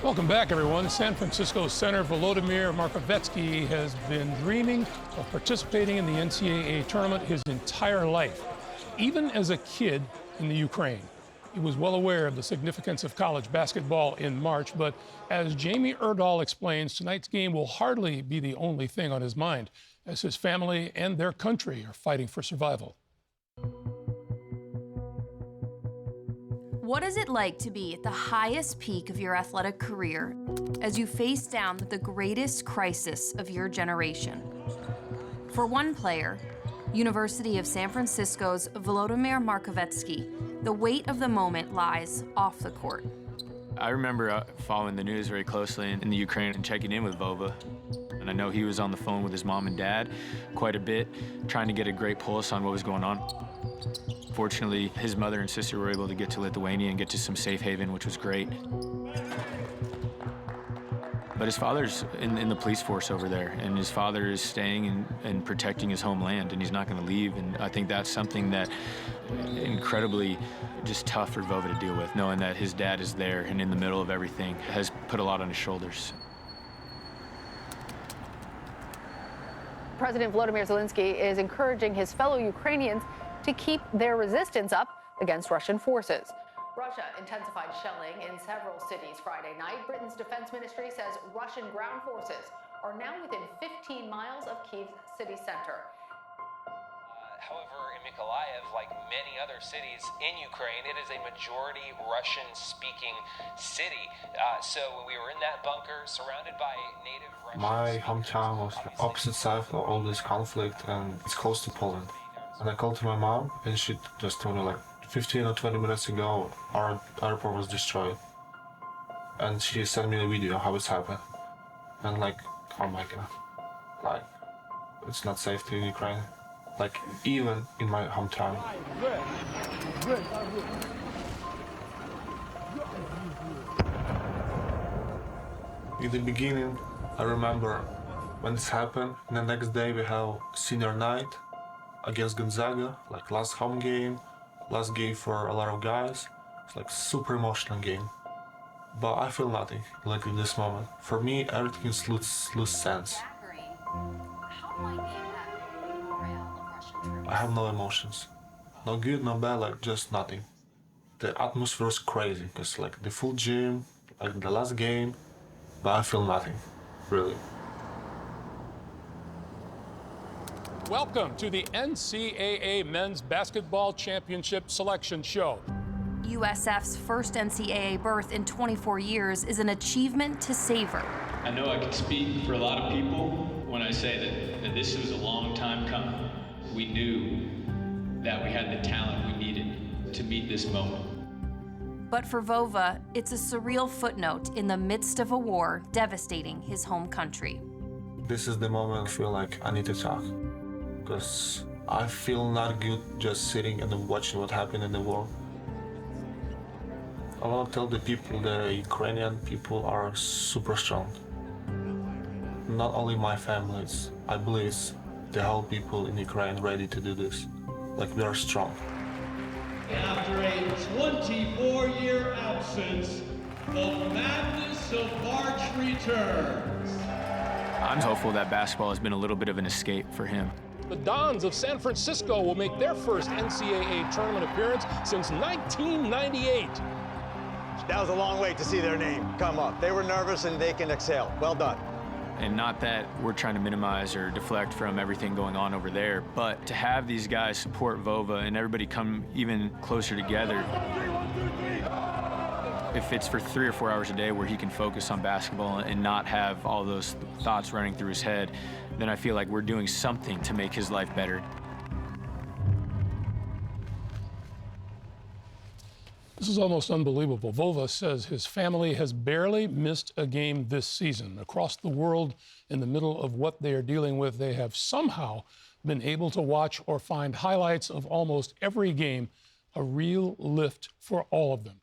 Welcome back, everyone. San Francisco center Volodymyr Markovetskyy has been dreaming of participating in the NCAA tournament his entire life, even as a kid in the Ukraine. He was well aware of the significance of college basketball in March, but as Jamie Erdahl explains, tonight's game will hardly be the only thing on his mind, as his family and their country are fighting for survival. What is it like to be at the highest peak of your athletic career as you face down the greatest crisis of your generation? For one player, University of San Francisco's Volodymyr Markovetskyy, the weight of the moment lies off the court. I remember following the news very closely in the Ukraine and checking in with Vova. And I know he was on the phone with his mom and dad quite a bit, trying to get a great pulse on what was going on. Fortunately, his mother and sister were able to get to Lithuania and get to some safe haven, which was great. But his father's in the police force over there, and his father is staying and protecting his homeland, and he's not going to leave. And I think that's something that incredibly just tough for Vova to deal with, knowing that his dad is there and in the middle of everything has put a lot on his shoulders. President Volodymyr Zelensky is encouraging his fellow Ukrainians to keep their resistance up against Russian forces. Russia intensified shelling in several cities Friday night. Britain's defense ministry says Russian ground forces are now within 15 miles of Kyiv's city center. However, in Mykolaiv, like many other cities in Ukraine, it is a majority Russian-speaking city. So we were in that bunker surrounded by native Russians. My hometown was the opposite side of all this conflict, and it's close to Poland. And I called to my mom, and she just told me like 15 or 20 minutes ago, our airport was destroyed. And she sent me a video how it's happened. And like, oh my God, like, it's not safe to in Ukraine. Like, even in my hometown. In the beginning, I remember when this happened, and the next day we have senior night against Gonzaga, like last home game, last game for a lot of guys. It's like super emotional game. But I feel nothing, like in this moment. For me, everything is lose sense. I have no emotions. No good, no bad, like just nothing. The atmosphere is crazy, because like the full gym, like the last game, but I feel nothing, really. Welcome to the NCAA Men's Basketball Championship Selection Show. USF's first NCAA berth in 24 years is an achievement to savor. I know I can speak for a lot of people when I say that this was a long time coming. We knew that we had the talent we needed to meet this moment. But for Vova, it's a surreal footnote in the midst of a war devastating his home country. This is the moment I feel like I need to talk. Because I feel not good just sitting and watching what happened in the war. I want to tell the people, the Ukrainian people are super strong. Not only my family, I believe it's the whole people in Ukraine ready to do this. Like, we are strong. After a 24-year absence, the madness of March returns. I'm hopeful that basketball has been a little bit of an escape for him. The Dons of San Francisco will make their first NCAA tournament appearance since 1998. That was a long wait to see their name come up. They were nervous and they can exhale. Well done. And not that we're trying to minimize or deflect from everything going on over there, but to have these guys support Vova and everybody come even closer together. If it's for 3 or 4 hours a day where he can focus on basketball and not have all those thoughts running through his head, then I feel like we're doing something to make his life better. This is almost unbelievable. Vova says his family has barely missed a game this season. Across the world, in the middle of what they are dealing with, they have somehow been able to watch or find highlights of almost every game, a real lift for all of them.